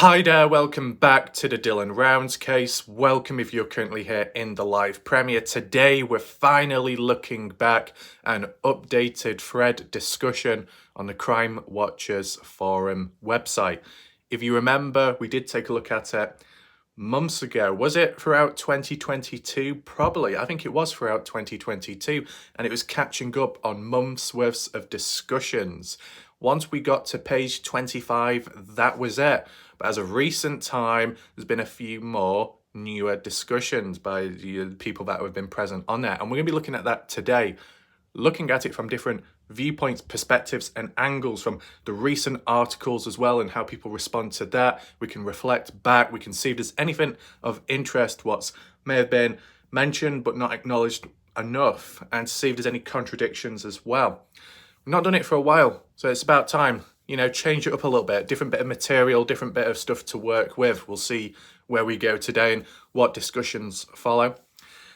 Hi there, welcome back to the Dylan Rounds case. Welcome if you're currently here in the live premiere. Today we're finally looking back at an updated thread discussion on the Crime Watchers forum website. If you remember, we did take a look at it months ago. Was it throughout 2022? Probably. I think it was throughout 2022, and it was catching up on months worth of discussions. Once we got to page 25, that was it. But as of recent time, there's been a few more newer discussions by the people that have been present on there. And we're going to be looking at that today, looking at it from different viewpoints, perspectives, and angles from the recent articles as well, and how people respond to that. We can reflect back. We can see if there's anything of interest, what's may have been mentioned but not acknowledged enough, and see if there's any contradictions as well. We've not done it for a while, so it's about time, change it up a little bit, different bit of material, different bit of stuff to work with. We'll see where we go today and what discussions follow.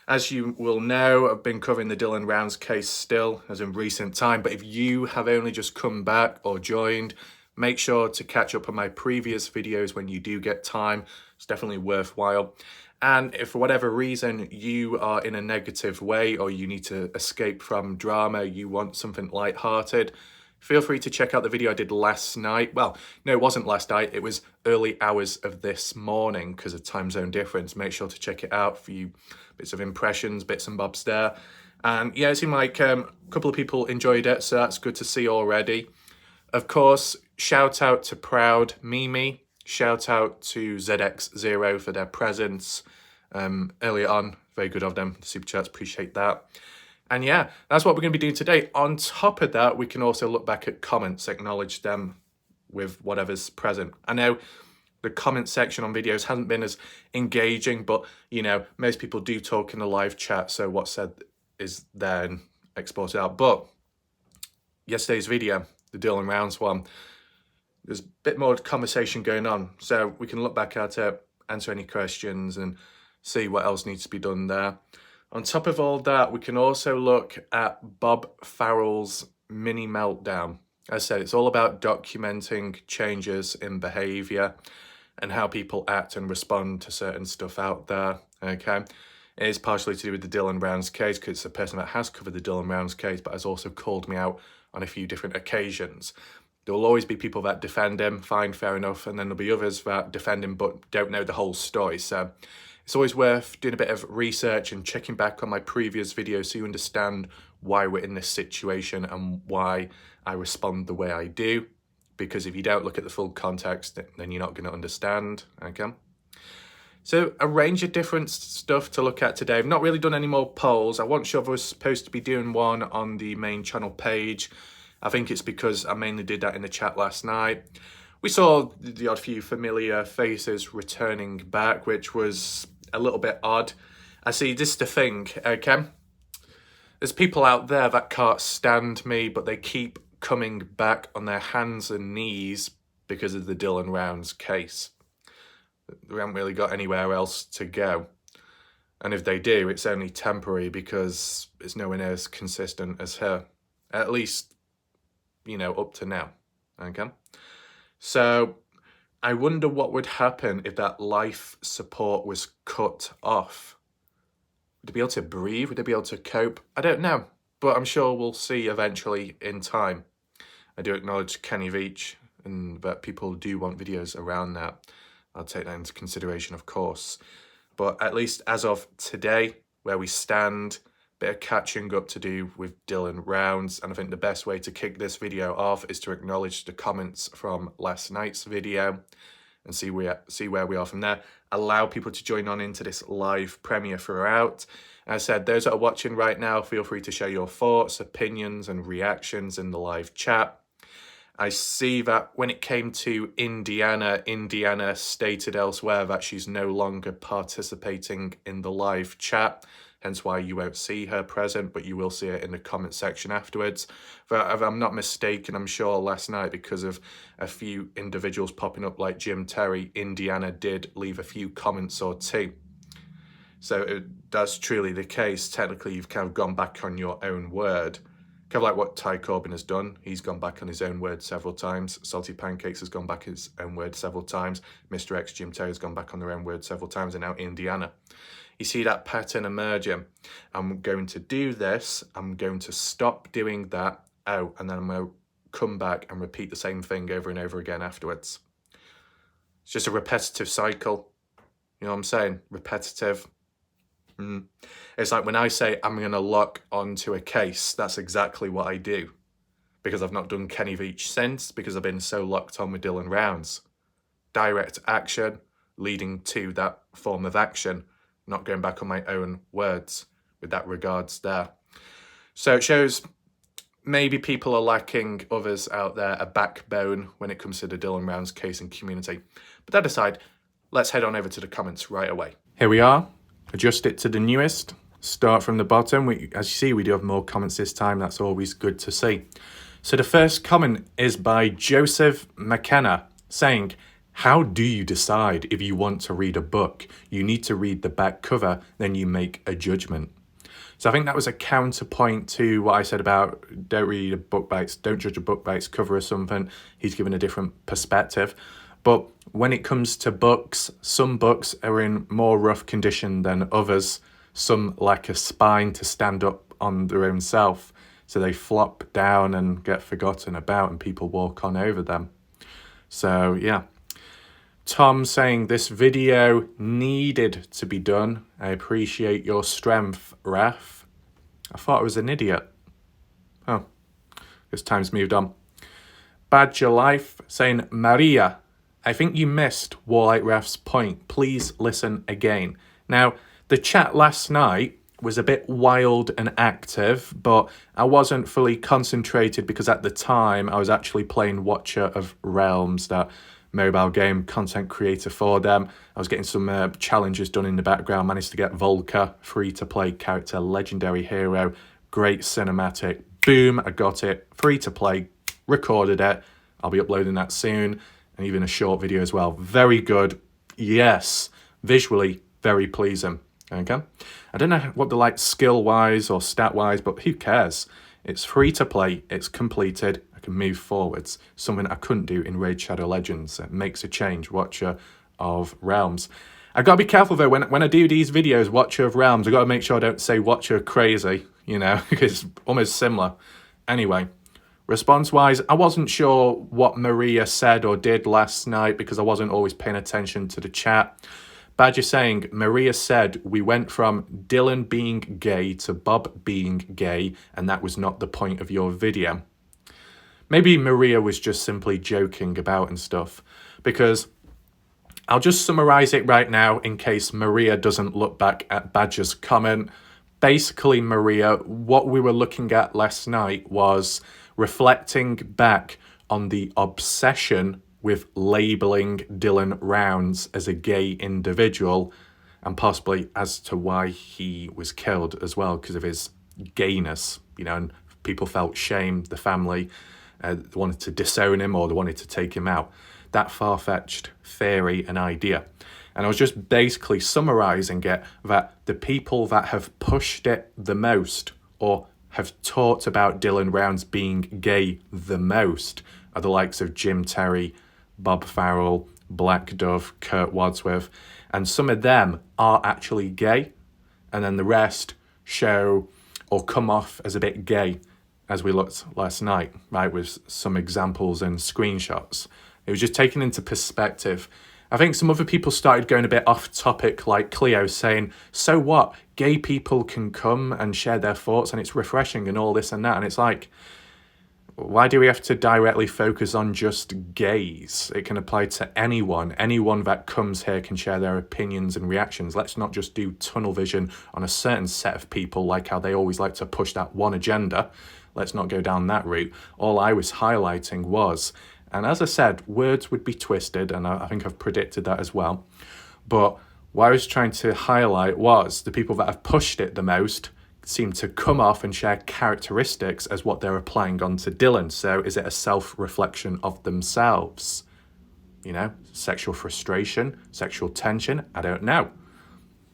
As you will know, I've been covering the Dylan Rounds case still, as in recent time, but if you have only just come back or joined, make sure to catch up on my previous videos when you do get time. It's definitely worthwhile. And if for whatever reason you are in a negative way or you need to escape from drama, you want something lighthearted, feel free to check out the video I did last night. Well, no, it wasn't last night. It was early hours of this morning because of time zone difference. Make sure to check it out for you bits of impressions, bits and bobs there. And yeah, it seemed like a couple of people enjoyed it, so that's good to see already. Of course, shout out to Proud Mimi. Shout out to ZX0 for their presence earlier on. Very good of them. The super chats, appreciate that. And yeah, that's what we're going to be doing today. On top of that, we can also look back at comments, acknowledge them with whatever's present. I know the comment section on videos hasn't been as engaging, but most people do talk in the live chat, so what's said is there and exported out. But yesterday's video, the Dylan Rounds one, there's a bit more conversation going on, so we can look back at it, answer any questions, and see what else needs to be done there. On top of all that, we can also look at Bob Farrell's mini meltdown. As I said, it's all about documenting changes in behaviour and how people act and respond to certain stuff out there, okay? It is partially to do with the Dylan Rounds case, because it's a person that has covered the Dylan Rounds case, but has also called me out on a few different occasions. There will always be people that defend him, fine, fair enough, and then there'll be others that defend him but don't know the whole story. So it's always worth doing a bit of research and checking back on my previous videos so you understand why we're in this situation and why I respond the way I do. Because if you don't look at the full context, then you're not going to understand, okay? So a range of different stuff to look at today. I've not really done any more polls. I wasn't sure if I was supposed to be doing one on the main channel page. I think it's because I mainly did that in the chat last night. We saw the odd few familiar faces returning back, which was a little bit odd. I see, this is the thing, okay? There's people out there that can't stand me, but they keep coming back on their hands and knees because of the Dylan Rounds case. They haven't really got anywhere else to go. And if they do, it's only temporary because it's nowhere near as consistent as her. At least, up to now, okay? So I wonder what would happen if that life support was cut off. Would they be able to breathe? Would they be able to cope? I don't know, but I'm sure we'll see eventually in time. I do acknowledge Kenny Veach and that people do want videos around that. I'll take that into consideration, of course. But at least as of today, where we stand, bit of catching up to do with Dylan Rounds, and I think the best way to kick this video off is to acknowledge the comments from last night's video and see where we are from there. Allow people to join on into this live premiere throughout. As I said, those that are watching right now, feel free to share your thoughts, opinions, and reactions in the live chat. I see that when it came to Indiana stated elsewhere that she's no longer participating in the live chat, hence why you won't see her present, but you will see it in the comment section afterwards. But if I'm not mistaken, I'm sure last night, because of a few individuals popping up like Jim Terry, Indiana did leave a few comments or two. So that's truly the case. Technically, you've kind of gone back on your own word. Kind of like what Ty Corbyn has done. He's gone back on his own word several times. Salty Pancakes has gone back on his own word several times. Mr. X, Jim Terry has gone back on their own word several times. And now Indiana. You see that pattern emerging. I'm going to do this. I'm going to stop doing that. Oh, and then I'm going to come back and repeat the same thing over and over again afterwards. It's just a repetitive cycle. You know what I'm saying? Repetitive. It's like when I say I'm going to lock onto a case, that's exactly what I do. Because I've not done Kenny Veach since, because I've been so locked on with Dylan Rounds. Direct action leading to that form of action. Not going back on my own words with that regards there. So it shows maybe people are lacking, others out there, a backbone when it comes to the Dylan Rounds case and community. But that aside, let's head on over to the comments right away. Here we are. Adjust it to the newest. Start from the bottom. As you see, we do have more comments this time. That's always good to see. So the first comment is by Joseph McKenna saying, "How do you decide if you want to read a book? You need to read the back cover, then you make a judgment." So I think that was a counterpoint to what I said about don't judge a book by its cover or something. He's given a different perspective. But when it comes to books, some books are in more rough condition than others. Some lack a spine to stand up on their own self. So they flop down and get forgotten about and people walk on over them. So yeah. Tom saying this video needed to be done. I appreciate your strength, Raf. I thought I was an idiot. Oh, this time's moved on. Badger Life saying, "Maria, I think you missed Warlight Raf's point. Please listen again." Now, the chat last night was a bit wild and active, but I wasn't fully concentrated because at the time I was actually playing Watcher of Realms, that mobile game content creator for them. I was getting some challenges done in the background, managed to get Volker, free-to-play character, legendary hero, great cinematic. Boom, I got it, free-to-play, recorded it. I'll be uploading that soon, and even a short video as well. Very good, yes, visually very pleasing. Okay, I don't know what they're like skill-wise or stat-wise, but who cares? It's free to play, it's completed, I can move forwards. Something I couldn't do in Raid Shadow Legends. It makes a change, Watcher of Realms. I gotta be careful though, when I do these videos, Watcher of Realms, I gotta make sure I don't say Watcher crazy, you know, because it's almost similar. Anyway, response-wise, I wasn't sure what Maria said or did last night because I wasn't always paying attention to the chat. Badger saying, Maria said we went from Dylan being gay to Bob being gay, and that was not the point of your video. Maybe Maria was just simply joking about and stuff, because I'll just summarize it right now in case Maria doesn't look back at Badger's comment. Basically, Maria, what we were looking at last night was reflecting back on the obsession with labelling Dylan Rounds as a gay individual, and possibly as to why he was killed as well, because of his gayness, you know, and people felt shame, the family wanted to disown him or they wanted to take him out. That far-fetched theory and idea. And I was just basically summarising it that the people that have pushed it the most or have talked about Dylan Rounds being gay the most are the likes of Jim Terry, Bob Farrell, Black Dove, Kurt Wadsworth, and some of them are actually gay, and then the rest show or come off as a bit gay, as we looked last night, right, with some examples and screenshots. It was just taken into perspective. I think some other people started going a bit off topic, like Cleo saying, so what, gay people can come and share their thoughts and it's refreshing and all this and that, and it's like, why do we have to directly focus on just gays? It can apply to anyone. Anyone that comes here can share their opinions and reactions. Let's not just do tunnel vision on a certain set of people, like how they always like to push that one agenda. Let's not go down that route. All I was highlighting was, and as I said, words would be twisted, and I think I've predicted that as well. But what I was trying to highlight was the people that have pushed it the most seem to come off and share characteristics as what they're applying onto Dylan. So is it a self-reflection of themselves? You know, sexual frustration, sexual tension, I don't know.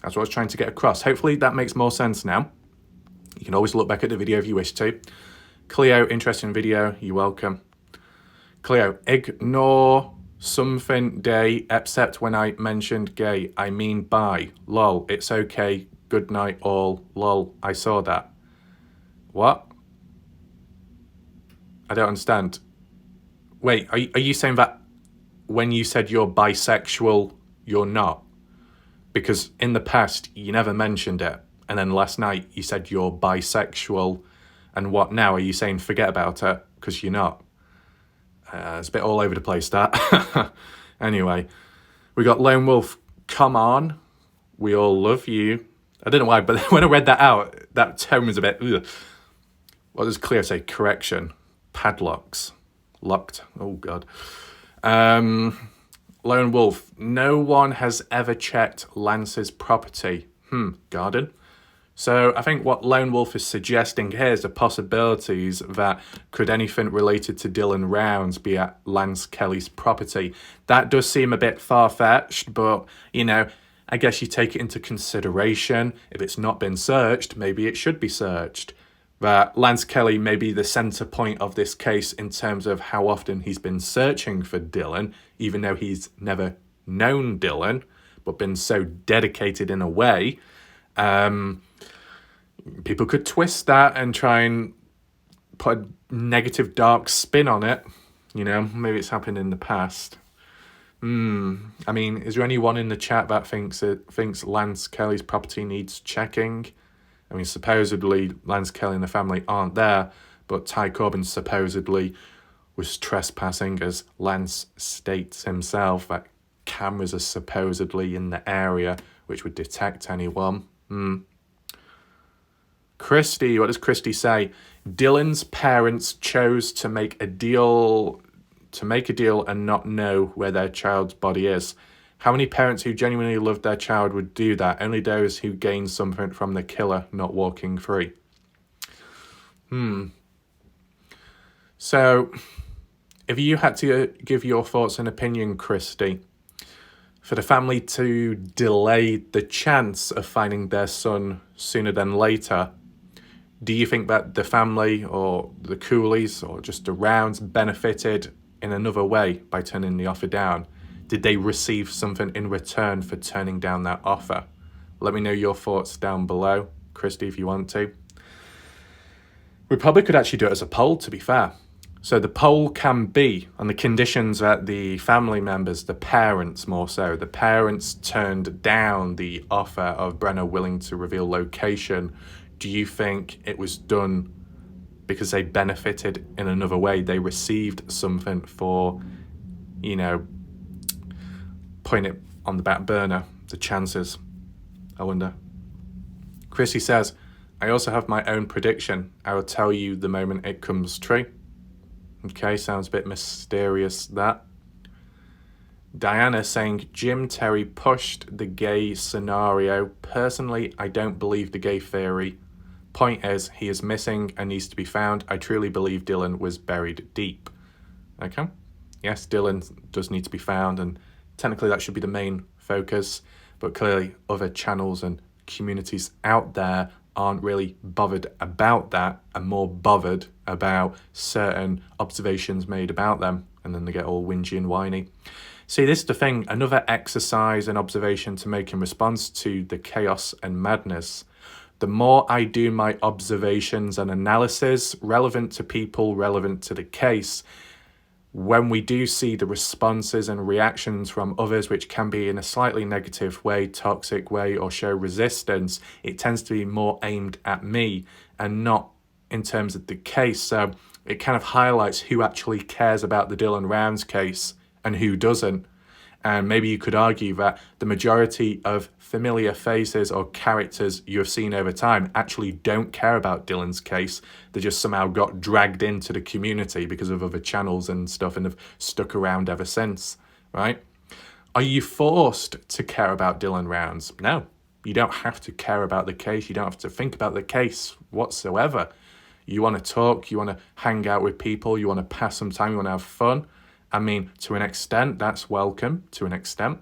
That's what I was trying to get across. Hopefully that makes more sense now. You can always look back at the video if you wish to. Cleo, interesting video. You're welcome. Cleo, ignore something day except when I mentioned gay. I mean bi. Lol, it's okay. Good night all. Lol, I saw that. What? I don't understand. Wait, are you saying that when you said you're bisexual, you're not? Because in the past, you never mentioned it. And then last night, you said you're bisexual. And what now? Are you saying forget about it? Because you're not. It's a bit all over the place, that. Anyway, we got Lone Wolf. Come on. We all love you. I don't know why, but when I read that out, that tone was a bit... Ugh. What does Cleo say? Correction. Padlocks. Locked. Oh, God. Lone Wolf. No one has ever checked Lance's property. Garden. So I think what Lone Wolf is suggesting here is the possibilities that could anything related to Dylan Rounds be at Lance Kelly's property. That does seem a bit far-fetched, but, you know, I guess you take it into consideration. If it's not been searched, maybe it should be searched. That Lance Kelly may be the centre point of this case in terms of how often he's been searching for Dylan, even though he's never known Dylan, but been so dedicated in a way. People could twist that and try and put a negative, dark spin on it. You know, maybe it's happened in the past. I mean, is there anyone in the chat that thinks Lance Kelly's property needs checking? I mean, supposedly Lance Kelly and the family aren't there, but Ty Corbin supposedly was trespassing, as Lance states himself, that cameras are supposedly in the area which would detect anyone. Christy, what does Christy say? Dylan's parents chose to make a deal and not know where their child's body is. How many parents who genuinely loved their child would do that? Only those who gained something from the killer not walking free. So, if you had to give your thoughts and opinion, Christy, for the family to delay the chance of finding their son sooner than later, do you think that the family or the Coolies or just the Rounds benefited in another way by turning the offer down? Did they receive something in return for turning down that offer? Let me know your thoughts down below, Christy, if you want to. We probably could actually do it as a poll, to be fair. So the poll can be on the conditions that the family members, the parents more so, the parents turned down the offer of Brenner willing to reveal location. Do you think it was done because they benefited in another way? They received something for, you know, putting it on the back burner, the chances, I wonder. Chrissy says, I also have my own prediction. I will tell you the moment it comes true. Okay, sounds a bit mysterious, that. Diana saying, Jim Terry pushed the gay scenario. Personally, I don't believe the gay theory. Point is, he is missing and needs to be found. I truly believe Dylan was buried deep. Okay? Yes, Dylan does need to be found, and technically that should be the main focus, but clearly other channels and communities out there aren't really bothered about that and more bothered about certain observations made about them, and then they get all whingy and whiny. See, this is the thing, another exercise and observation to make in response to the chaos and madness. The more I do my observations and analysis relevant to people, relevant to the case, when we do see the responses and reactions from others, which can be in a slightly negative way, toxic way, or show resistance, it tends to be more aimed at me and not in terms of the case. So it kind of highlights who actually cares about the Dylan Rounds case and who doesn't. And maybe you could argue that the majority of familiar faces or characters you have seen over time actually don't care about Dylan's case. They just somehow got dragged into the community because of other channels and stuff and have stuck around ever since, right? Are you forced to care about Dylan Rounds? No, you don't have to care about the case. You don't have to think about the case whatsoever. You want to talk, you want to hang out with people, you want to pass some time, you want to have fun, I mean, to an extent, that's welcome, to an extent.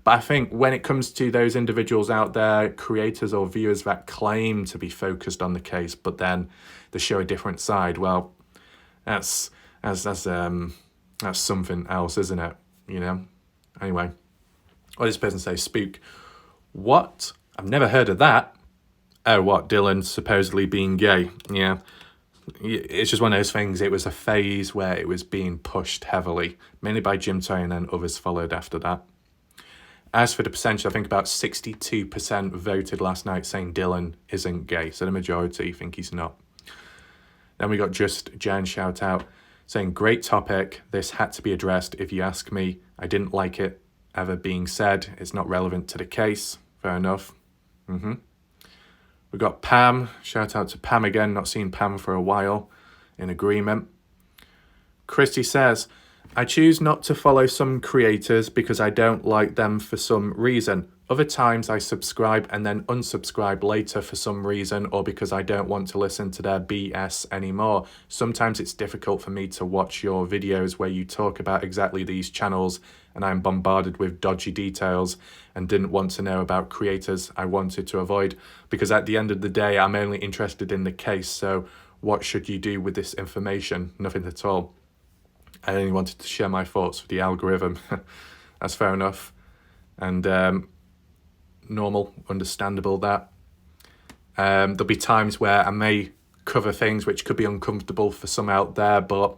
But I think when it comes to those individuals out there, creators or viewers that claim to be focused on the case, but then they show a different side, well, that's something else, isn't it? You know? Anyway, what does this person say? Spook. What? I've never heard of that. Oh, what? Dylan supposedly being gay. Yeah. It's just one of those things. It was a phase where it was being pushed heavily, mainly by Jim Toy, and then others followed after that. As for the percentage, I think about 62% voted last night saying Dylan isn't gay. So the majority think he's not. Then we got Just Jan shout out saying, great topic. This had to be addressed. If you ask me, I didn't like it ever being said. It's not relevant to the case. Fair enough. We got Pam. Shout out to Pam again. Not seen Pam for a while. In agreement. Christy says, I choose not to follow some creators because I don't like them for some reason. Other times I subscribe and then unsubscribe later for some reason or because I don't want to listen to their BS anymore. Sometimes it's difficult for me to watch your videos where you talk about exactly these channels and I'm bombarded with dodgy details and didn't want to know about creators I wanted to avoid because at the end of the day, I'm only interested in the case. So what should you do with this information? Nothing at all. I only wanted to share my thoughts with the algorithm. That's fair enough. And normal, understandable that. There'll be times where I may cover things which could be uncomfortable for some out there, but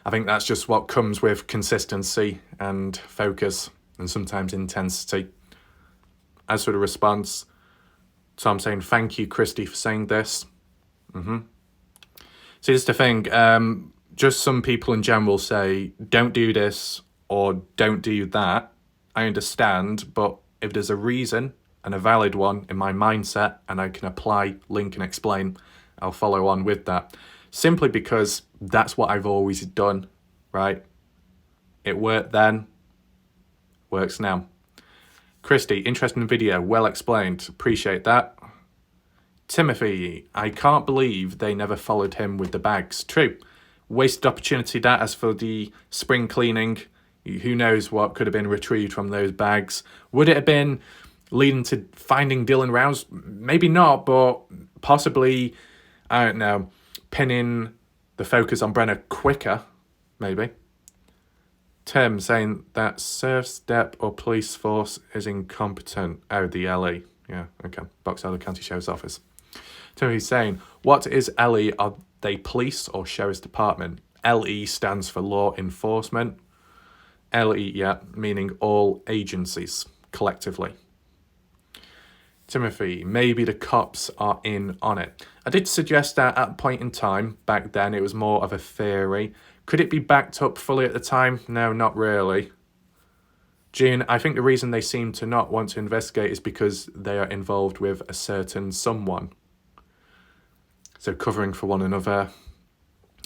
I think that's just what comes with consistency and focus and sometimes intensity. As for the response, Tom saying, thank you, Christy, for saying this. See, this is the thing. Just some people in general say, don't do this or don't do that. I understand, but if there's a reason and a valid one in my mindset and I can apply, link and explain, I'll follow on with that. Simply because that's what I've always done, right? It worked then, works now. Christy, interesting video, well explained. Appreciate that. Timothy, I can't believe they never followed him with the bags. True. Wasted opportunity that. As for the spring cleaning, who knows what could have been retrieved from those bags. Would it have been leading to finding Dylan Rounds? Maybe not, but possibly, I don't know, pinning the focus on Brenner quicker, maybe. Tim saying that Surf Step or police force is incompetent. Oh, the LE. Yeah, okay. Box Elder County Sheriff's Office. Timothy's saying, what is LE? Are they police or Sheriff's Department? LE stands for law enforcement. LE, yeah, meaning all agencies, collectively. Timothy, maybe the cops are in on it. I did suggest that at a point in time, back then, it was more of a theory. Could it be backed up fully at the time? No, not really. June, I think the reason they seem to not want to investigate is because they are involved with a certain someone. So covering for one another.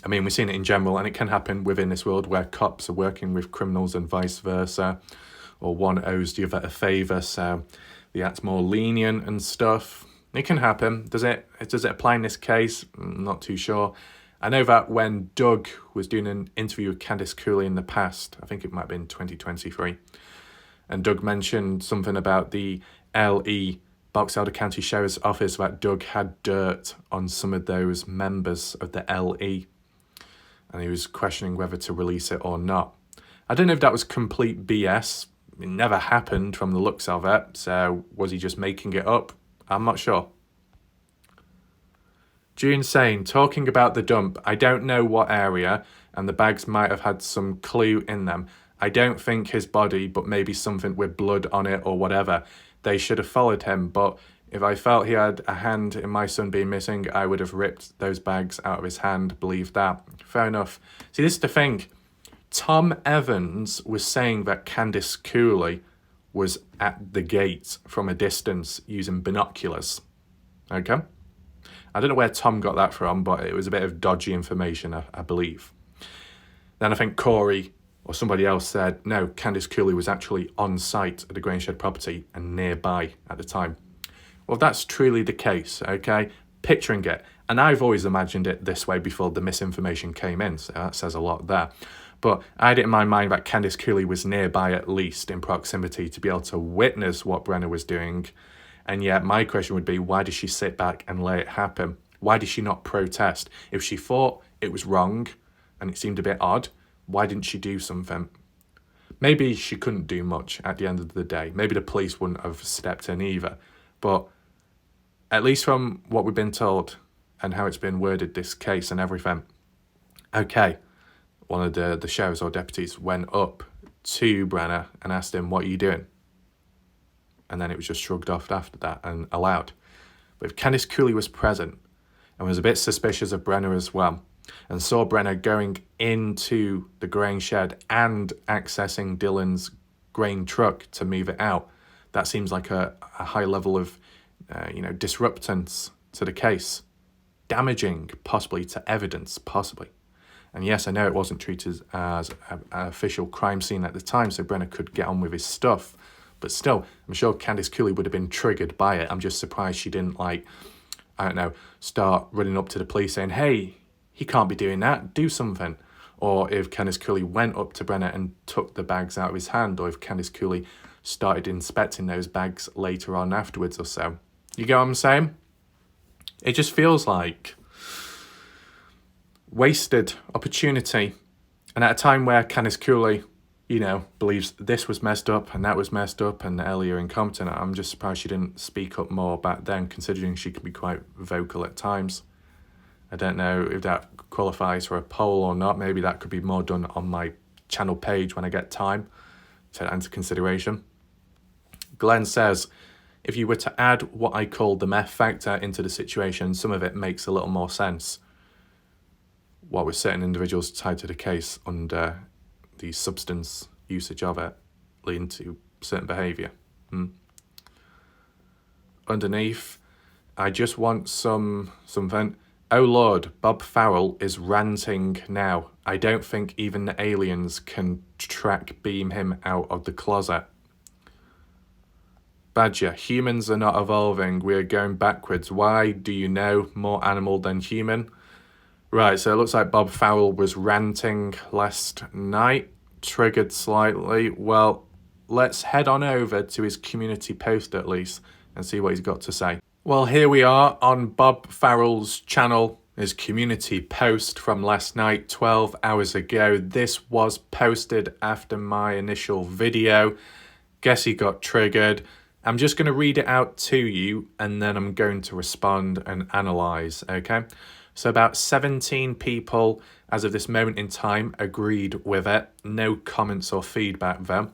I mean, we've seen it in general, and it can happen within this world where cops are working with criminals and vice versa, or one owes the other a favour, so the act's more lenient and stuff. It can happen. Does it apply in this case? Not too sure. I know that when Doug was doing an interview with Candice Cooley in the past, I think it might have been 2023, and Doug mentioned something about the LE, Box Elder County Sheriff's Office, that Doug had dirt on some of those members of the LE, and he was questioning whether to release it or not. I don't know if that was complete BS. It never happened from the looks of it, so was he just making it up? I'm not sure. June saying, talking about the dump, I don't know what area, and the bags might have had some clue in them. I don't think his body, but maybe something with blood on it or whatever. They should have followed him, but if I felt he had a hand in my son being missing, I would have ripped those bags out of his hand, believe that. Fair enough. See, this is the thing. Tom Evans was saying that Candice Cooley was at the gate from a distance using binoculars. Okay? I don't know where Tom got that from, but it was a bit of dodgy information, I believe. Then I think Corey or somebody else said, no, Candice Cooley was actually on site at the Grangeshed property and nearby at the time. Well, that's truly the case, okay? Picturing it. And I've always imagined it this way before the misinformation came in, so that says a lot there. But I had it in my mind that Candice Cooley was nearby, at least in proximity, to be able to witness what Brenna was doing. And yet my question would be, why did she sit back and let it happen? Why did she not protest? If she thought it was wrong and it seemed a bit odd, why didn't she do something? Maybe she couldn't do much at the end of the day. Maybe the police wouldn't have stepped in either. But at least from what we've been told and how it's been worded, this case and everything, okay, one of the sheriffs or deputies went up to Brenna and asked him, what are you doing? And then it was just shrugged off after that and allowed. But if Candice Cooley was present and was a bit suspicious of Brenna as well, and saw Brenna going into the grain shed and accessing Dylan's grain truck to move it out, that seems like a high level of disruptance to the case, damaging possibly to evidence, possibly. And yes, I know it wasn't treated as an official crime scene at the time, so Brenna could get on with his stuff. But still, I'm sure Candice Cooley would have been triggered by it. I'm just surprised she didn't, start running up to the police saying, hey, he can't be doing that, do something. Or if Candice Cooley went up to Brenna and took the bags out of his hand, or if Candice Cooley started inspecting those bags later on afterwards or so. You get what I'm saying? It just feels like wasted opportunity. And at a time where Candice Cooley, believes this was messed up and that was messed up and earlier incompetent, I'm just surprised she didn't speak up more back then, considering she can be quite vocal at times. I don't know if that qualifies for a poll or not. Maybe that could be more done on my channel page when I get time. Take that into consideration. Glenn says, if you were to add what I call the meth factor into the situation, some of it makes a little more sense. What with certain individuals tied to the case under the substance usage of it leading to certain behaviour. Underneath, I just want something. Oh Lord, Bob Farrell is ranting now. I don't think even the aliens can beam him out of the closet. Badger, humans are not evolving. We are going backwards. Why do you know more animal than human? Right, so it looks like Bob Farrell was ranting last night, triggered slightly. Well, let's head on over to his community post at least and see what he's got to say. Well, here we are on Bob Farrell's channel, his community post from last night, 12 hours ago. This was posted after my initial video. Guess he got triggered. I'm just going to read it out to you and then I'm going to respond and analyse, okay? So about 17 people, as of this moment in time, agreed with it. No comments or feedback though.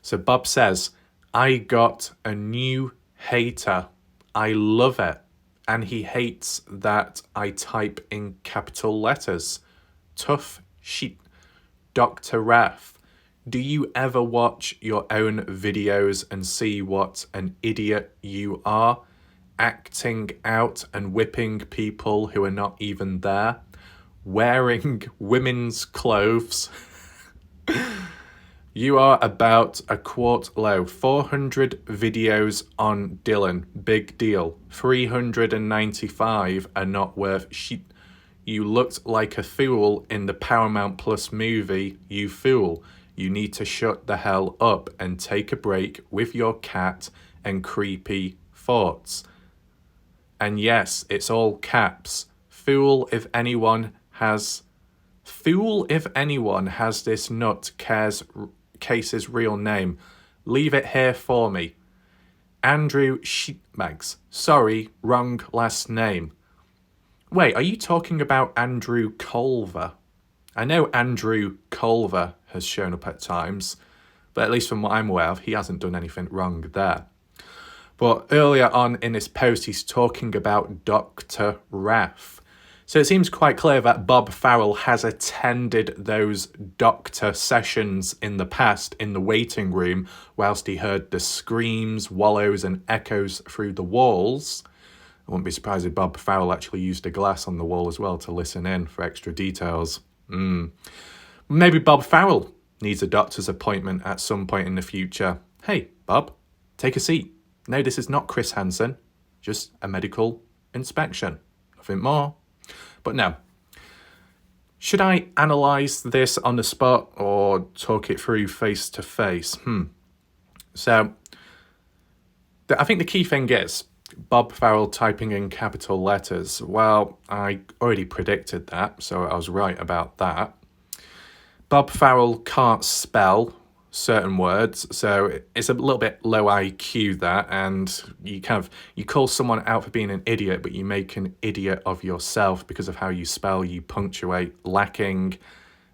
So Bob says, I got a new hater. I love it. And he hates that I type in capital letters. Tough shit. Dr. Raf, do you ever watch your own videos and see what an idiot you are? Acting out and whipping people who are not even there. Wearing women's clothes. You are about a quart low. 400 videos on Dylan. Big deal. 395 are not worth shit. You looked like a fool in the Paramount Plus movie, you fool. You need to shut the hell up and take a break with your cat and creepy thoughts. And yes, it's all caps. Fool if anyone has this nut case's real name. Leave it here for me. Andrew Sheetmags. Sorry, wrong last name. Wait, are you talking about Andrew Culver? I know Andrew Culver has shown up at times, but at least from what I'm aware of, he hasn't done anything wrong there. But earlier on in this post, he's talking about Dr. Raf. So it seems quite clear that Bob Farrell has attended those doctor sessions in the past in the waiting room whilst he heard the screams, wallows and echoes through the walls. I wouldn't be surprised if Bob Farrell actually used a glass on the wall as well to listen in for extra details. Maybe Bob Farrell needs a doctor's appointment at some point in the future. Hey, Bob, take a seat. No, this is not Chris Hansen, just a medical inspection. Nothing more. But no, Should I analyse this on the spot or talk it through face to face? So, I think the key thing is Bob Farrell typing in capital letters. Well, I already predicted that, so I was right about that. Bob Farrell can't spell certain words, so it's a little bit low IQ, that, and you call someone out for being an idiot, but you make an idiot of yourself because of how you spell, you punctuate lacking,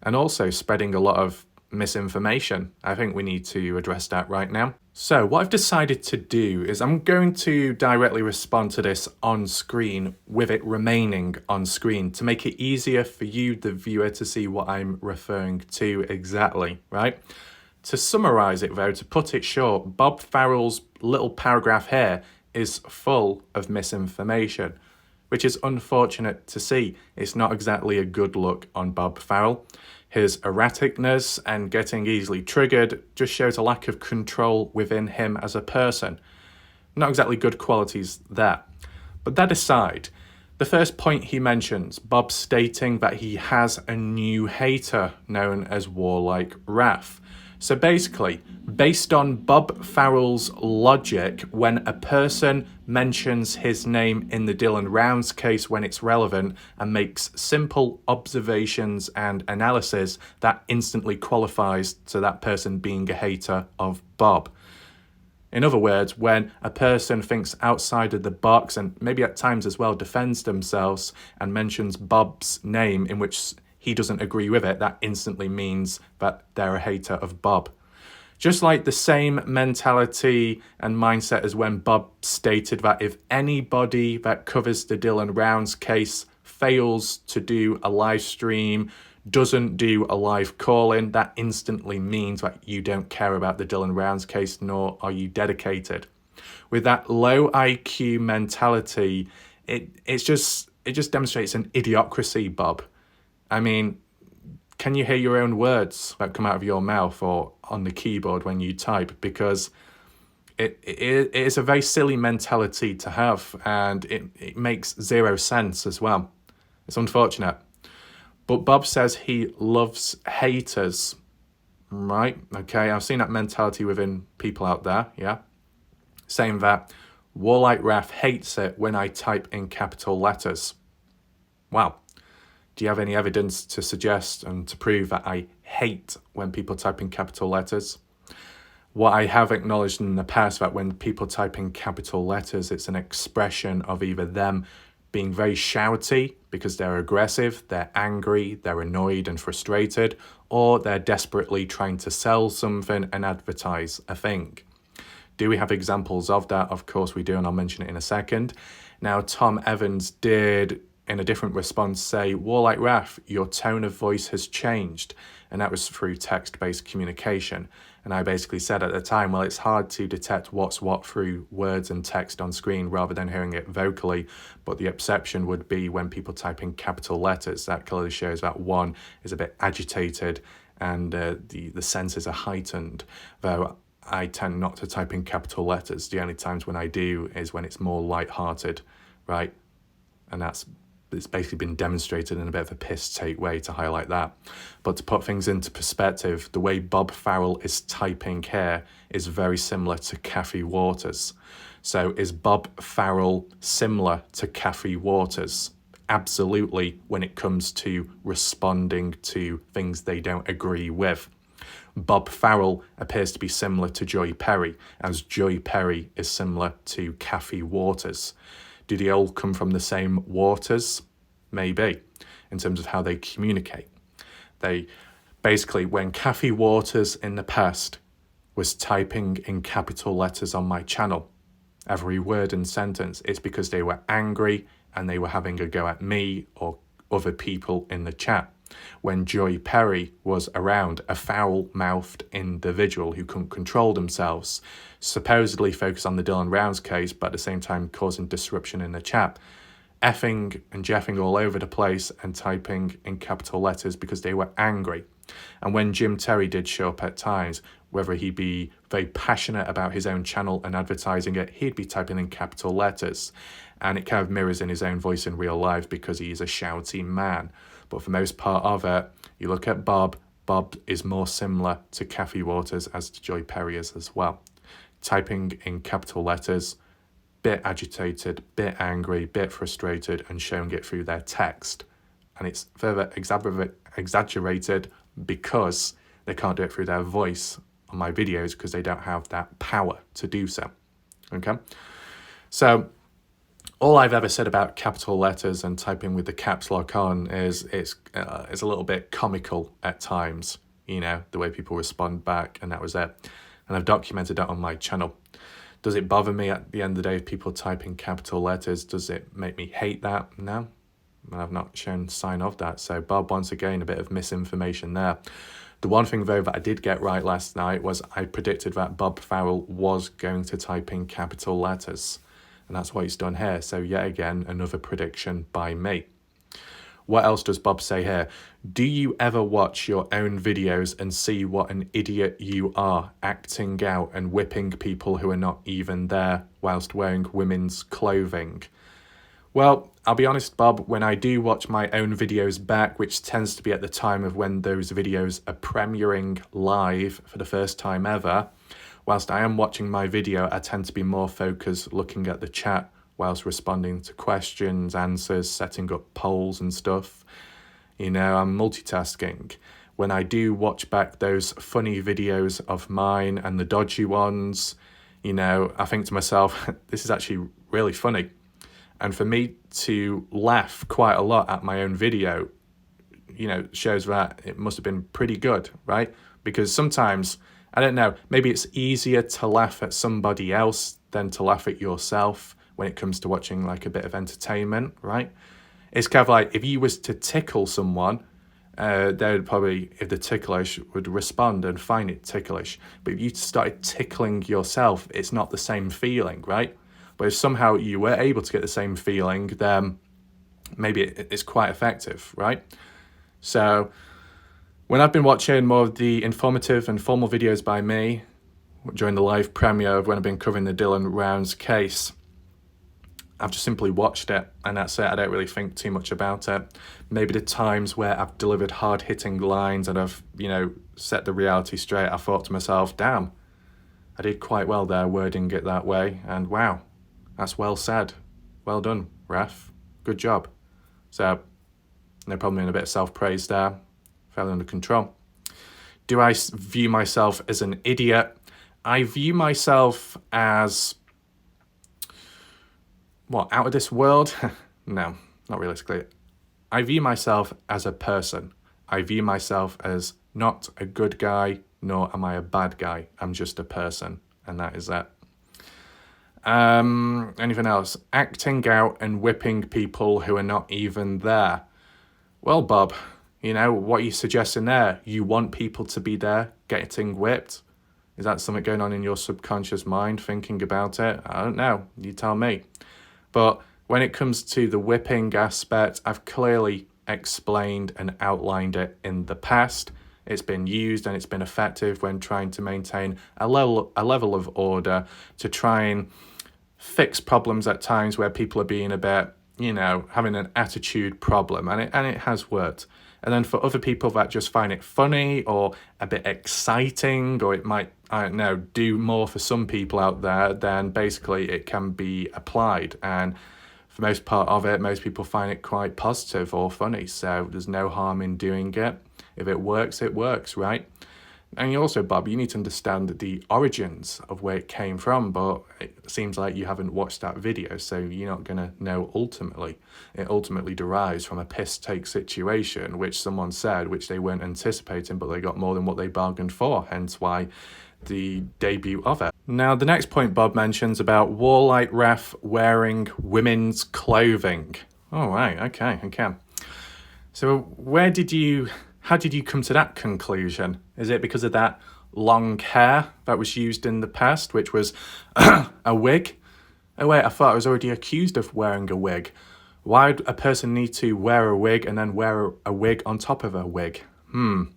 and also spreading a lot of misinformation. I think we need to address that right now. So what I've decided to do is I'm going to directly respond to this on screen with it remaining on screen to make it easier for you, the viewer, to see what I'm referring to exactly, right? To summarize it though, to put it short, Bob Farrell's little paragraph here is full of misinformation, which is unfortunate to see. It's not exactly a good look on Bob Farrell. His erraticness and getting easily triggered just shows a lack of control within him as a person. Not exactly good qualities there. But that aside, the first point he mentions, Bob stating that he has a new hater known as Warlike Wrath. So basically, based on Bob Farrell's logic, when a person mentions his name in the Dylan Rounds case when it's relevant and makes simple observations and analysis, that instantly qualifies to that person being a hater of Bob. In other words, when a person thinks outside of the box and maybe at times as well defends themselves and mentions Bob's name in which he doesn't agree with it, that instantly means that they're a hater of Bob. Just like the same mentality and mindset as when Bob stated that if anybody that covers the Dylan Rounds case fails to do a live stream, doesn't do a live call-in, that instantly means that you don't care about the Dylan Rounds case, nor are you dedicated. With that low IQ mentality, it just demonstrates an idiocracy, Bob. I mean, can you hear your own words that come out of your mouth or on the keyboard when you type? Because it is a very silly mentality to have, and it makes zero sense as well. It's unfortunate. But Bob says he loves haters, right? Okay, I've seen that mentality within people out there, yeah? Saying that Warlike Wrath hates it when I type in capital letters. Wow. Do you have any evidence to suggest and to prove that I hate when people type in capital letters? What I have acknowledged in the past, that when people type in capital letters, it's an expression of either them being very shouty because they're aggressive, they're angry, they're annoyed and frustrated, or they're desperately trying to sell something and advertise a thing. Do we have examples of that? Of course we do, and I'll mention it in a second. Now, Tom Evans did, in a different response, say, Warlike Wrath, your tone of voice has changed. And that was through text-based communication. And I basically said at the time, well, it's hard to detect what's what through words and text on screen rather than hearing it vocally. But the exception would be when people type in capital letters. That clearly shows that one is a bit agitated and the senses are heightened. Though I tend not to type in capital letters. The only times when I do is when it's more light-hearted, right? And it's basically been demonstrated in a bit of a piss-take way to highlight that. But to put things into perspective, the way Bob Farrell is typing here is very similar to Kathy Waters. So is Bob Farrell similar to Kathy Waters? Absolutely, when it comes to responding to things they don't agree with. Bob Farrell appears to be similar to Joy Perry, as Joy Perry is similar to Kathy Waters. Do they all come from the same waters? Maybe, in terms of how they communicate. They basically, when Kathy Waters in the past was typing in capital letters on my channel, every word and sentence, it's because they were angry and they were having a go at me or other people in the chat. When Joy Perry was around, a foul-mouthed individual who couldn't control themselves, supposedly focused on the Dylan Rounds case, but at the same time causing disruption in the chat, effing and jeffing all over the place and typing in capital letters because they were angry. And when Jim Terry did show up at times, whether he be very passionate about his own channel and advertising it, he'd be typing in capital letters. And it kind of mirrors in his own voice in real life because he is a shouty man. But for most part of it, you look at Bob is more similar to Kathy Waters as to Joy Perry is as well. Typing in capital letters, bit agitated, bit angry, bit frustrated, and showing it through their text. And it's further exaggerated because they can't do it through their voice on my videos because they don't have that power to do so. Okay? So all I've ever said about capital letters and typing with the caps lock on is it's a little bit comical at times, you know, the way people respond back, and that was it. And I've documented that on my channel. Does it bother me at the end of the day if people type in capital letters? Does it make me hate that? No, I've not shown sign of that. So Bob, once again, a bit of misinformation there. The one thing, though, that I did get right last night was I predicted that Bob Farrell was going to type in capital letters. And that's what he's done here. So yet again, another prediction by me. What else does Bob say here? Do you ever watch your own videos and see what an idiot you are, acting out and whipping people who are not even there whilst wearing women's clothing? Well, I'll be honest, Bob, when I do watch my own videos back, which tends to be at the time of when those videos are premiering live for the first time ever, whilst I am watching my video, I tend to be more focused looking at the chat whilst responding to questions, answers, setting up polls and stuff. You know, I'm multitasking. When I do watch back those funny videos of mine and the dodgy ones, you know, I think to myself, this is actually really funny. And for me to laugh quite a lot at my own video, you know, shows that it must have been pretty good, right? Because sometimes, I don't know, maybe it's easier to laugh at somebody else than to laugh at yourself when it comes to watching like a bit of entertainment, right? It's kind of like if you was to tickle someone, they would probably, if the ticklish, would respond and find it ticklish. But if you started tickling yourself, it's not the same feeling, right? But if somehow you were able to get the same feeling, then maybe it's quite effective, right? So when I've been watching more of the informative and formal videos by me during the live premiere of when I've been covering the Dylan Rounds case, I've just simply watched it, and that's it. I don't really think too much about it. Maybe the times where I've delivered hard-hitting lines and I've, you know, set the reality straight, I thought to myself, damn, I did quite well there wording it that way, and wow, that's well said. Well done, ref. Good job. So, no problem in a bit of self-praise there. Fairly under control. Do I view myself as an idiot? I view myself as... what, out of this world? No, not realistically. I view myself as a person. I view myself as not a good guy, nor am I a bad guy. I'm just a person, and that is that. Anything else? Acting out and whipping people who are not even there. Well, Bob, you know, what are you suggesting there? You want people to be there getting whipped? Is that something going on in your subconscious mind, thinking about it? I don't know. You tell me. But when it comes to the whipping aspect, I've clearly explained and outlined it in the past. It's been used and it's been effective when trying to maintain a level of order, to try and fix problems at times where people are being a bit, you know, having an attitude problem, and it has worked. And then for other people that just find it funny or a bit exciting, or it might, I don't know, do more for some people out there, then basically it can be applied. And for most part of it, most people find it quite positive or funny. So there's no harm in doing it. If it works, right? And you also, Bob, you need to understand the origins of where it came from, but it seems like you haven't watched that video, so you're not going to know ultimately. It ultimately derives from a piss-take situation, which someone said, which they weren't anticipating, but they got more than what they bargained for, hence why the debut of it. Now, the next point Bob mentions about Warlight Ref wearing women's clothing. Oh, right, okay. So how did you come to that conclusion? Is it because of that long hair that was used in the past, which was a wig? Oh wait, I thought I was already accused of wearing a wig. Why would a person need to wear a wig and then wear a wig on top of a wig? Bit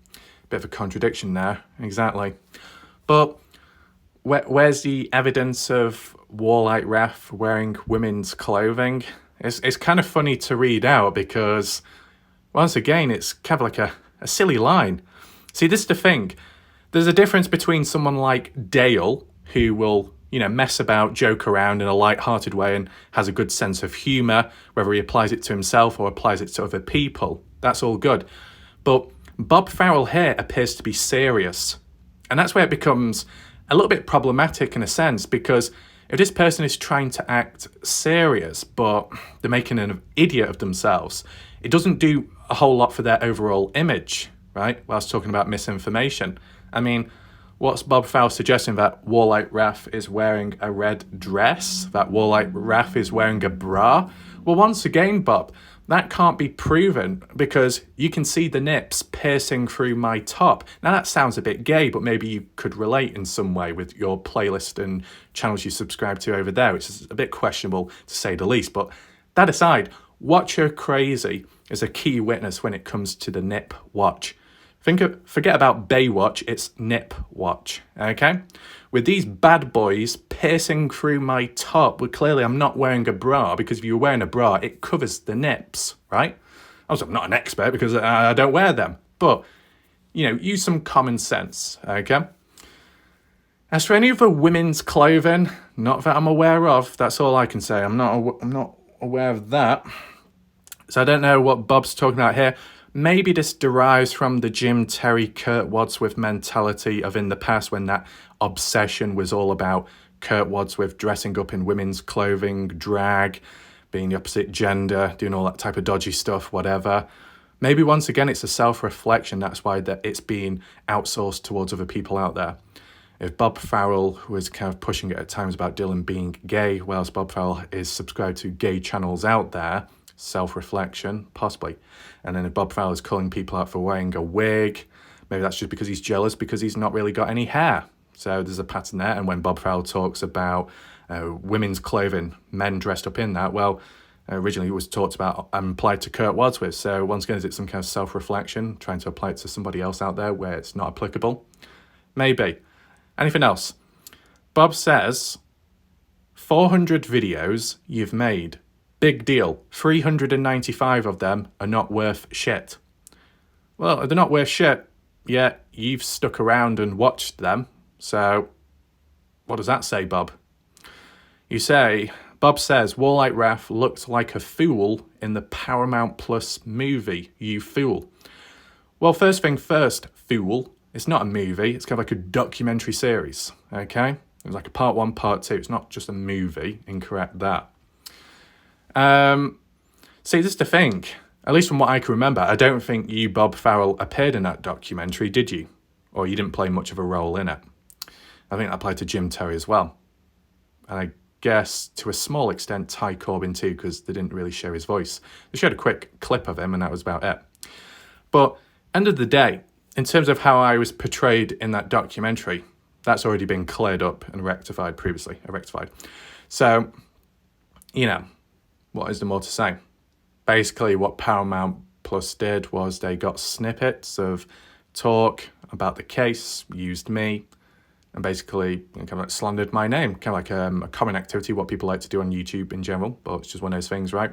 of a contradiction there, exactly. But where's the evidence of Warlight Ref wearing women's clothing? It's kind of funny to read out because Once again, it's kind of like a silly line. See, this is the thing. There's a difference between someone like Dale, who will, mess about, joke around in a light-hearted way and has a good sense of humour, whether he applies it to himself or applies it to other people. That's all good. But Bob Farrell here appears to be serious. And that's where it becomes a little bit problematic in a sense, because if this person is trying to act serious, but they're making an idiot of themselves, it doesn't do a whole lot for their overall image, right? Whilst talking about misinformation. I mean, what's Bob Farrell suggesting? That Warlight Raf is wearing a red dress? That Warlight Raf is wearing a bra? Well, once again, Bob, that can't be proven because you can see the nips piercing through my top. Now, that sounds a bit gay, but maybe you could relate in some way with your playlist and channels you subscribe to over there, which is a bit questionable to say the least. But that aside, Watcher Crazy is a key witness when it comes to the nip watch. Forget about Baywatch, it's Nip Watch, okay? With these bad boys piercing through my top, well, clearly I'm not wearing a bra, because if you're wearing a bra, it covers the nips, right? Also, I'm not an expert because I don't wear them, but, use some common sense, okay? As for any other women's clothing, not that I'm aware of, that's all I can say. I'm not aware of that. So I don't know what Bob's talking about here. Maybe this derives from the Jim Terry, Kurt Wadsworth mentality of in the past, when that obsession was all about Kurt Wadsworth dressing up in women's clothing, drag, being the opposite gender, doing all that type of dodgy stuff, whatever. Maybe once again it's a self-reflection. That's why it's being outsourced towards other people out there. If Bob Farrell was kind of pushing it at times about Dylan being gay, whilst Bob Farrell is subscribed to gay channels out there, self-reflection, possibly. And then if Bob Farrell is calling people out for wearing a wig, maybe that's just because he's jealous because he's not really got any hair. So there's a pattern there. And when Bob Farrell talks about women's clothing, men dressed up in that, well, originally it was talked about and applied to Kurt Wadsworth. So once again, is it some kind of self-reflection, trying to apply it to somebody else out there where it's not applicable? Maybe. Anything else? Bob says, 400 videos you've made. Big deal. 395 of them are not worth shit. Well, they're not worth shit, yet you've stuck around and watched them. So, what does that say, Bob? Bob says, Warlight Raf looked like a fool in the Paramount Plus movie, You Fool. Well, first thing first, Fool. It's not a movie. It's kind of like a documentary series, okay? It was like a part 1, part 2. It's not just a movie. Incorrect that. See, this is the thing. At least from what I can remember, I don't think you, Bob Farrell, appeared in that documentary, did you? Or you didn't play much of a role in it. I think that applied to Jim Terry as well. And I guess to a small extent Ty Corbin too, because they didn't really show his voice. They showed a quick clip of him and that was about it. But end of the day, in terms of how I was portrayed in that documentary, that's already been cleared up and rectified previously. So, what is there more to say? Basically, what Paramount Plus did was they got snippets of talk about the case, used me, and basically kind of like slandered my name. Kind of like a common activity, what people like to do on YouTube in general, but it's just one of those things, right?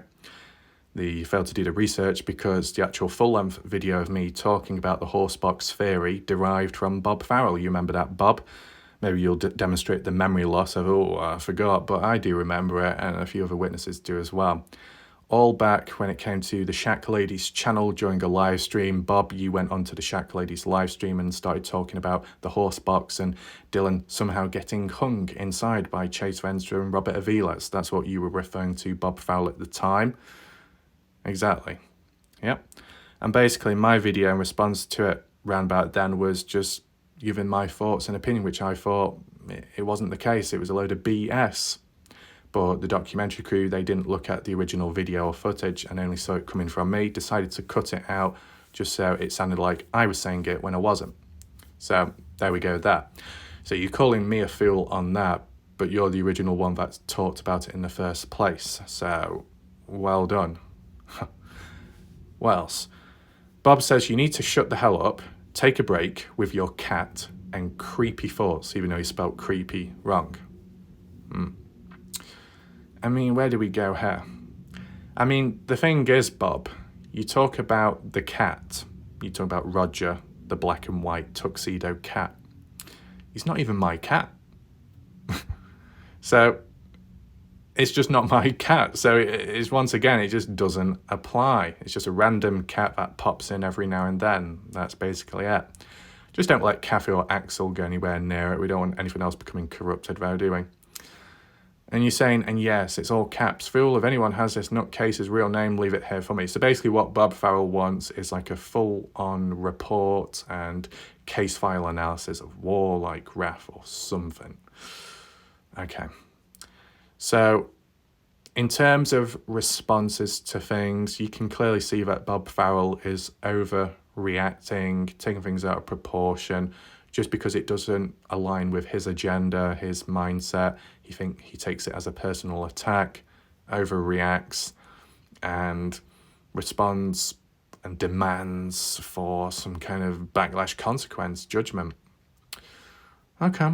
They failed to do the research because the actual full-length video of me talking about the horsebox theory derived from Bob Farrell. You remember that, Bob? Maybe you'll demonstrate the memory loss of, I forgot, but I do remember it, and a few other witnesses do as well. All back when it came to the Shack Ladies channel during a live stream. Bob, you went onto the Shack Ladies live stream and started talking about the horse box and Dylan somehow getting hung inside by Chase Venstra and Robert Aviles. That's what you were referring to, Bob Farrell, at the time. Exactly. Yep. And basically my video in response to it round about then was just giving my thoughts and opinion, which I thought it wasn't the case. It was a load of BS. But the documentary crew, they didn't look at the original video or footage and only saw it coming from me, decided to cut it out just so it sounded like I was saying it when I wasn't. So there we go with that. So you're calling me a fool on that, but you're the original one that talked about it in the first place. So well done. What else? Bob says you need to shut the hell up, take a break with your cat and creepy thoughts, even though he spelled creepy wrong. I mean, where do we go here? I mean, the thing is, Bob, you talk about the cat. You talk about Roger, the black and white tuxedo cat. He's not even my cat. So it's just not my cat. So it's, once again, it just doesn't apply. It's just a random cat that pops in every now and then. That's basically it. Just don't let Kathy or Axel go anywhere near it. We don't want anything else becoming corrupted, though, do we? And you're saying, and yes, it's all caps. Fool, if anyone has this nutcase's real name, leave it here for me. So basically what Bob Farrell wants is like a full-on report and case file analysis of war like RAF or something. Okay. So in terms of responses to things, you can clearly see that Bob Farrell is overreacting, taking things out of proportion, just because it doesn't align with his agenda, his mindset. He takes it as a personal attack, overreacts, and responds and demands for some kind of backlash, consequence, judgment. Okay.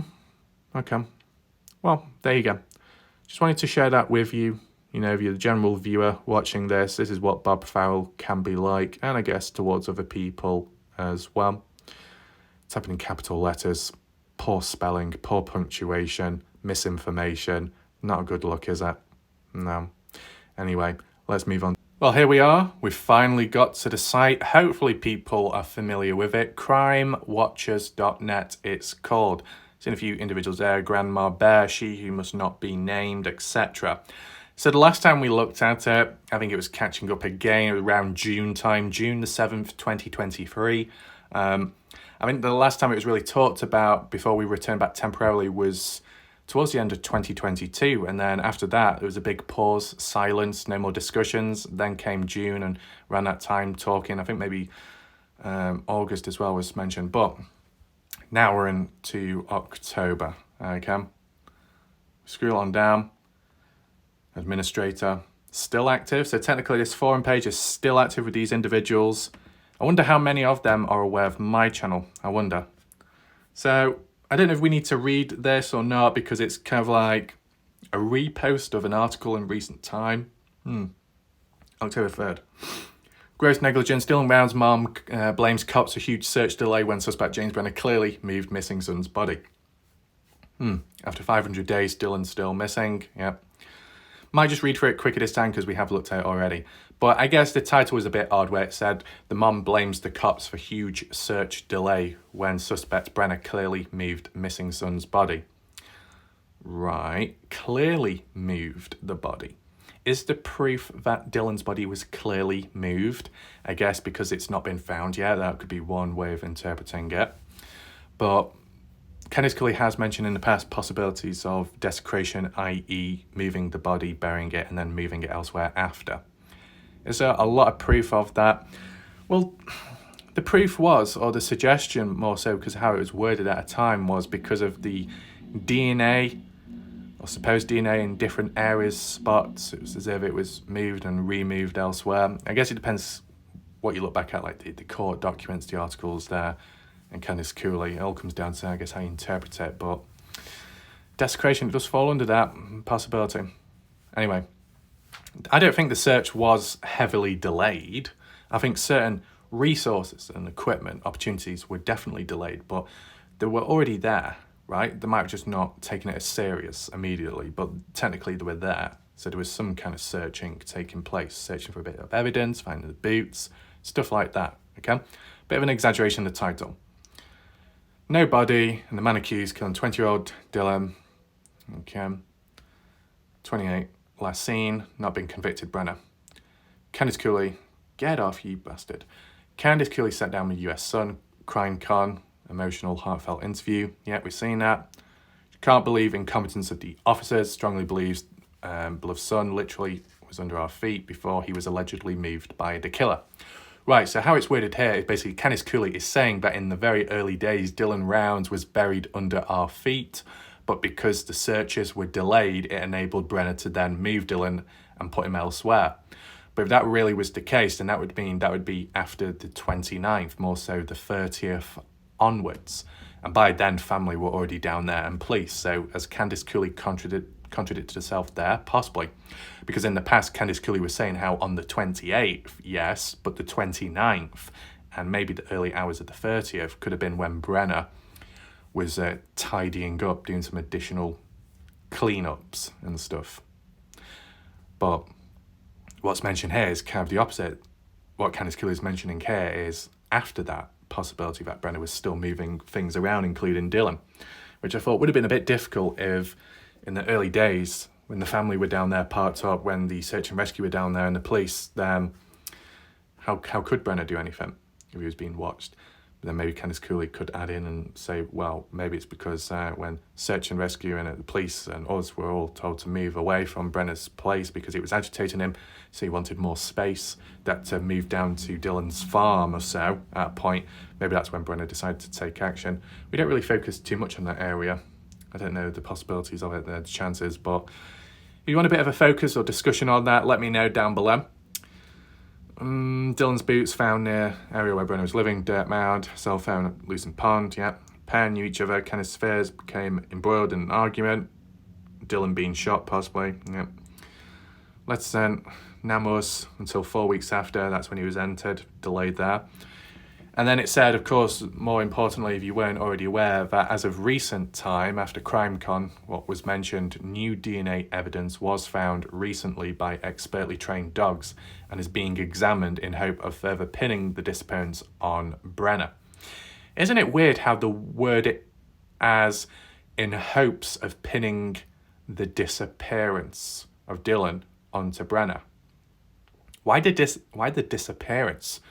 Well, there you go. Just wanted to share that with you. You know, if you're the general viewer watching this, this is what Bob Farrell can be like, and I guess towards other people as well. It's happening in capital letters, poor spelling, poor punctuation, misinformation. Not a good look, is it? No. Anyway, let's move on. Well, here we are. We've finally got to the site. Hopefully people are familiar with it. crimewatchers.net it's called. Seen a few individuals there, Grandma Bear, She Who Must Not Be Named, etc. So the last time we looked at it, I think it was catching up again around June time, June the 7th, 2023. I think the last time it was really talked about before we returned back temporarily was towards the end of 2022. And then after that, there was a big pause, silence, no more discussions. Then came June, and around that time talking, I think maybe August as well was mentioned. But now we're into October, okay? Scroll on down. Administrator, still active. So technically this forum page is still active with these individuals. I wonder how many of them are aware of my channel. I wonder. So I don't know if we need to read this or not, because it's kind of like a repost of an article in recent time. October 3rd. Gross negligence. Dylan Brown's mom blames cops for huge search delay when suspect James Brenner clearly moved missing son's body. After 500 days, Dylan's still missing. Yep. Might just read through it quicker this time because we have looked at it already. But I guess the title was a bit odd, where it said the mom blames the cops for huge search delay when suspect Brenner clearly moved missing son's body. Right, clearly moved the body. Is the proof that Dylan's body was clearly moved? I guess because it's not been found yet, that could be one way of interpreting it. But Kenneth Cully has mentioned in the past possibilities of desecration, i.e. moving the body, burying it, and then moving it elsewhere after. Is there a lot of proof of that? Well, the proof was, or the suggestion more so, because how it was worded at a time, was because of the DNA, or supposed DNA in different areas, spots. It was as if it was moved and removed elsewhere. I guess it depends what you look back at, like the court documents, the articles there, and Candice Cooley. It all comes down to, I guess, how you interpret it. But desecration does fall under that possibility. Anyway, I don't think the search was heavily delayed. I think certain resources and equipment, opportunities were definitely delayed, but they were already there, right? They might have just not taken it as serious immediately, but technically they were there. So there was some kind of searching taking place, searching for a bit of evidence, finding the boots, stuff like that, okay? Bit of an exaggeration of the title. No body, and the man accused killing 20-year-old Dylan. Okay. 28, last seen, not been convicted Brenner. Candice Cooley, get off you bastard. Candice Cooley sat down with US Sun, Crime Con, emotional, heartfelt interview. Yeah, we've seen that. She can't believe incompetence of the officers, strongly believes beloved son literally was under our feet before he was allegedly moved by the killer. Right, so how it's worded here is basically Candice Cooley is saying that in the very early days, Dylan Rounds was buried under our feet, but because the searches were delayed, it enabled Brenner to then move Dylan and put him elsewhere. But if that really was the case, then that would mean that would be after the 29th, more so the 30th onwards. And by then, family were already down there and police. So as Candice Cooley contradicted herself there? Possibly. Because in the past, Candice Cooley was saying how on the 28th, yes, but the 29th, and maybe the early hours of the 30th could have been when Brenner was tidying up, doing some additional cleanups and stuff. But what's mentioned here is kind of the opposite. What Candice Cooley is mentioning here is after that possibility that Brenner was still moving things around, including Dylan, which I thought would have been a bit difficult if in the early days, when the family were down there parked up, when the search and rescue were down there and the police, then how could Brenner do anything if he was being watched? But then maybe Candice Cooley could add in and say, well, maybe it's because when search and rescue and the police and us were all told to move away from Brenner's place because it was agitating him, so he wanted more space, that to move down to Dylan's farm or so at a point, maybe that's when Brenner decided to take action. We don't really focus too much on that area. I don't know the possibilities of it, the chances, but if you want a bit of a focus or discussion on that, let me know down below. Dylan's boots found near area where Brenner was living, dirt mound, cell phone, loosened pond, yeah. Pair knew each other, Kenneth's affairs became embroiled in an argument, Dylan being shot possibly, yeah. Let's send Namus until 4 weeks after, that's when he was entered, delayed there. And then it said, of course, more importantly, if you weren't already aware, that as of recent time, after CrimeCon, what was mentioned, new DNA evidence was found recently by expertly trained dogs and is being examined in hope of further pinning the disappearance on Brenner. Isn't it weird how the word it as in hopes of pinning the disappearance of Dylan onto Brenner? Why the disappearance?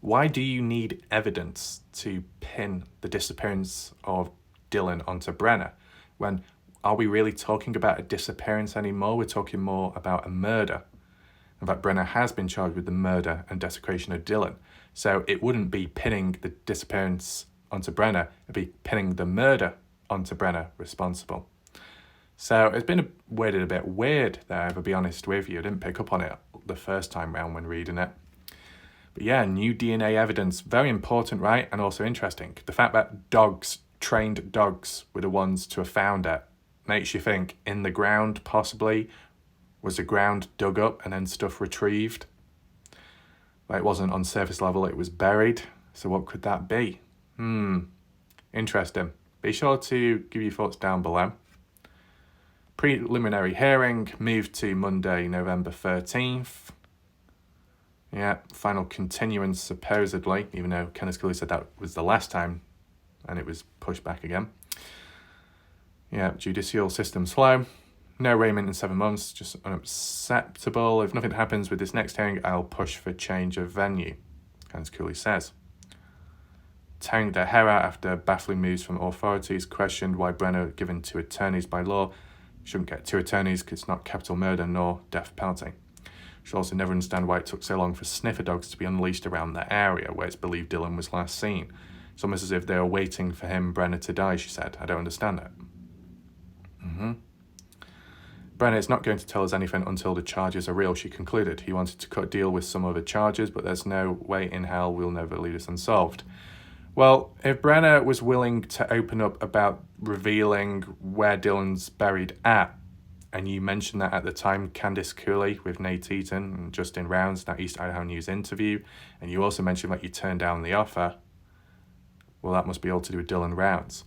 Why do you need evidence to pin the disappearance of Dylan onto Brenner? When are we really talking about a disappearance anymore? We're talking more about a murder. In fact, Brenner has been charged with the murder and desecration of Dylan. So it wouldn't be pinning the disappearance onto Brenner, it'd be pinning the murder onto Brenner responsible. So it's been worded a bit weird there, if I'll be honest with you. I didn't pick up on it the first time round when reading it. But yeah, new DNA evidence, very important, right? And also interesting. The fact that dogs, trained dogs, were the ones to have found it makes you think in the ground, possibly. Was the ground dug up and then stuff retrieved? But it wasn't on surface level, it was buried. So what could that be? Interesting. Be sure to give your thoughts down below. Preliminary hearing moved to Monday, November 13th. Yeah, final continuance supposedly, even though Candice Cooley said that was the last time and it was pushed back again. Yeah, judicial system slow. No arraignment in 7 months, just unacceptable. If nothing happens with this next hearing, I'll push for change of venue, Candice Cooley says. Tang Dehera, after baffling moves from authorities, questioned why Brenner given 2 attorneys by law. Shouldn't get 2 attorneys because it's not capital murder nor death penalty. She'll also never understand why it took so long for sniffer dogs to be unleashed around that area where it's believed Dylan was last seen. It's almost as if they were waiting for him, Brenner, to die, she said. I don't understand it. Brenner is not going to tell us anything until the charges are real, she concluded. He wanted to cut a deal with some other charges, but there's no way in hell we'll never leave this unsolved. Well, if Brenner was willing to open up about revealing where Dylan's buried at, and you mentioned that at the time, Candice Cooley with Nate Eaton and Justin Rounds, that East Idaho News interview, and you also mentioned that you turned down the offer, well, that must be all to do with Dylan Rounds.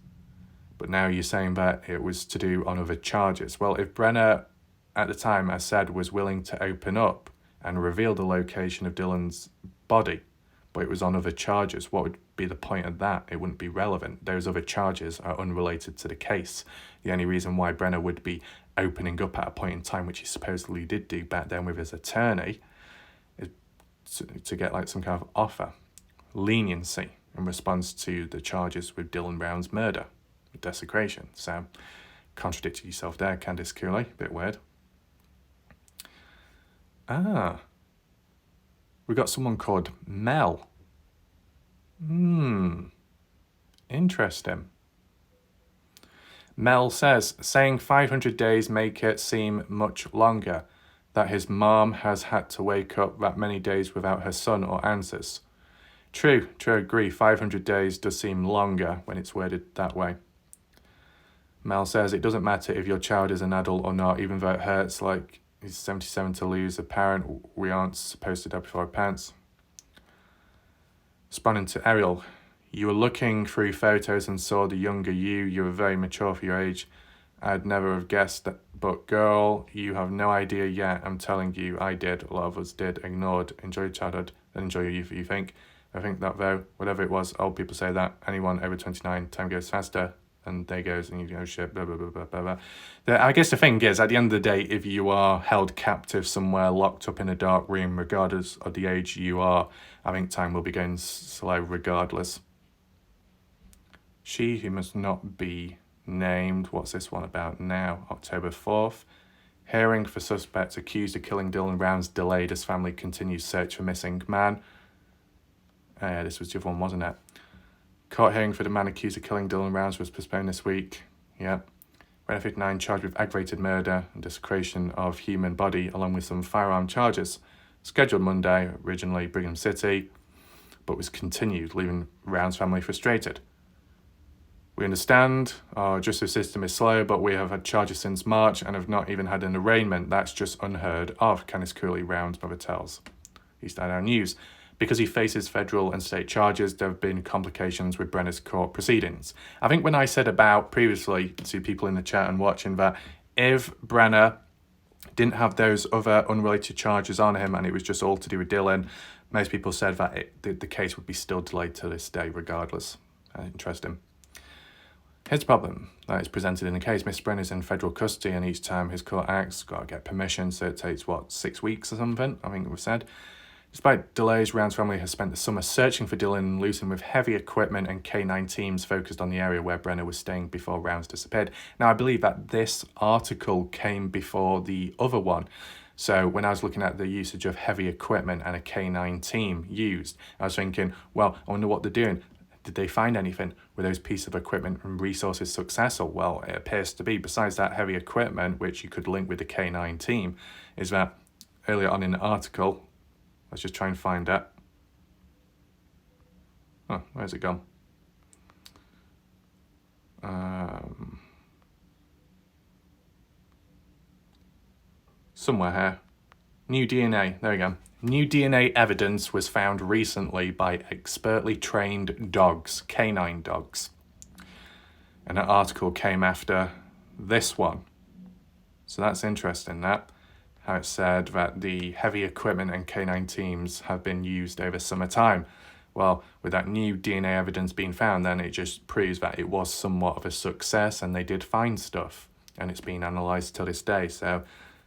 But now you're saying that it was to do on other charges. Well, if Brenner, at the time, as said, was willing to open up and reveal the location of Dylan's body, but it was on other charges, what would be the point of that? It wouldn't be relevant. Those other charges are unrelated to the case. The only reason why Brenner would be opening up at a point in time, which he supposedly did do back then with his attorney, is to get like some kind of offer, leniency in response to the charges with Dylan Brown's murder, desecration. So, contradicted yourself there, Candice Cooley. Bit weird. We got someone called Mel. Interesting. Mel says, saying 500 days make it seem much longer, that his mom has had to wake up that many days without her son or answers. True, agree, 500 days does seem longer when it's worded that way. Mel says, it doesn't matter if your child is an adult or not, even though it hurts like he's 77 to lose a parent. We aren't supposed to die before our parents. Responding to Ariel, you were looking through photos and saw the younger you. You were very mature for your age. I'd never have guessed that, but girl, you have no idea yet. I'm telling you, I did. A lot of us did. Ignored. Enjoy your childhood, then enjoy your youth, you think. I think that though, whatever it was, old people say that. Anyone over 29, time goes faster. And there goes, and you go, shit, blah, blah, blah, blah, blah, blah. I guess the thing is, at the end of the day, if you are held captive somewhere, locked up in a dark room, regardless of the age you are, I think time will be going slow regardless. She who must not be named. What's this one about now? October 4th. Hearing for suspects accused of killing Dylan Rounds delayed as family continues search for missing man. This was the other one, wasn't it? Court hearing for the man accused of killing Dylan Rounds was postponed this week. Yeah. Renner 59 charged with aggravated murder and desecration of human body, along with some firearm charges. Scheduled Monday, originally Brigham City, but was continued, leaving Rounds' family frustrated. We understand our justice system is slow, but we have had charges since March and have not even had an arraignment. That's just unheard of, Canis Cooley, Rounds' mother tells East Idaho News. Because he faces federal and state charges, there have been complications with Brenner's court proceedings. I think when I said about previously to people in the chat and watching that if Brenner didn't have those other unrelated charges on him and it was just all to do with Dylan, most people said that the case would be still delayed to this day regardless. Interesting. Here's the problem that is presented in the case. Mr. Brenner's in federal custody and each time his court acts, got to get permission, so it takes, 6 weeks or something, I think we've said. Despite delays, Rounds' family has spent the summer searching for Dylan and Luton with heavy equipment and K9 teams focused on the area where Brenner was staying before Rounds disappeared. Now, I believe that this article came before the other one. So when I was looking at the usage of heavy equipment and a K9 team used, I was thinking, well, I wonder what they're doing. Did they find anything? Were those pieces of equipment and resources successful? Well, it appears to be. Besides that heavy equipment, which you could link with the K9 team, is that earlier on in the article, let's just try and find it. Oh, where's it gone? Somewhere here. New DNA. There we go. New DNA evidence was found recently by expertly trained dogs, canine dogs. And an article came after this one. So that's interesting, that. How it said that the heavy equipment and K9 teams have been used over summertime. Well, with that new DNA evidence being found, then it just proves that it was somewhat of a success and they did find stuff and it's been analysed to this day. So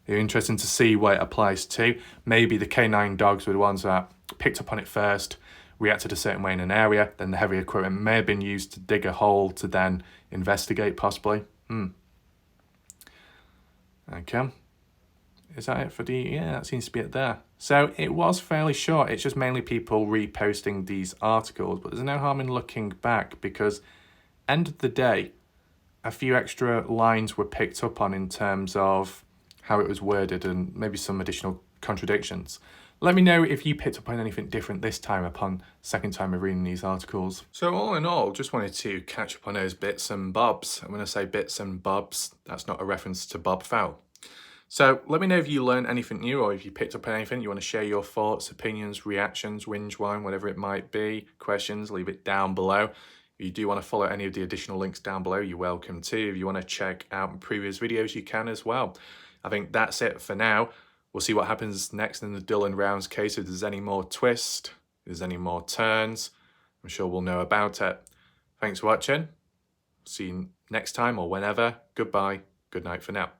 it's interesting to see what it applies to. Maybe the K9 dogs were the ones that picked up on it first, reacted a certain way in an area, then the heavy equipment may have been used to dig a hole to then investigate possibly. Okay. Is that it for the... Yeah, that seems to be it there. So it was fairly short. It's just mainly people reposting these articles, but there's no harm in looking back because end of the day, a few extra lines were picked up on in terms of how it was worded and maybe some additional contradictions. Let me know if you picked up on anything different this time upon second time of reading these articles. So all in all, just wanted to catch up on those bits and bobs. And when I say bits and bobs, that's not a reference to Bob Farrell. So let me know if you learned anything new or if you picked up on anything. You want to share your thoughts, opinions, reactions, whinge whine, whatever it might be, questions, leave it down below. If you do want to follow any of the additional links down below, you're welcome to. If you want to check out previous videos, you can as well. I think that's it for now. We'll see what happens next in the Dylan Rounds case. If there's any more twists, if there's any more turns, I'm sure we'll know about it. Thanks for watching. See you next time or whenever. Goodbye. Good night for now.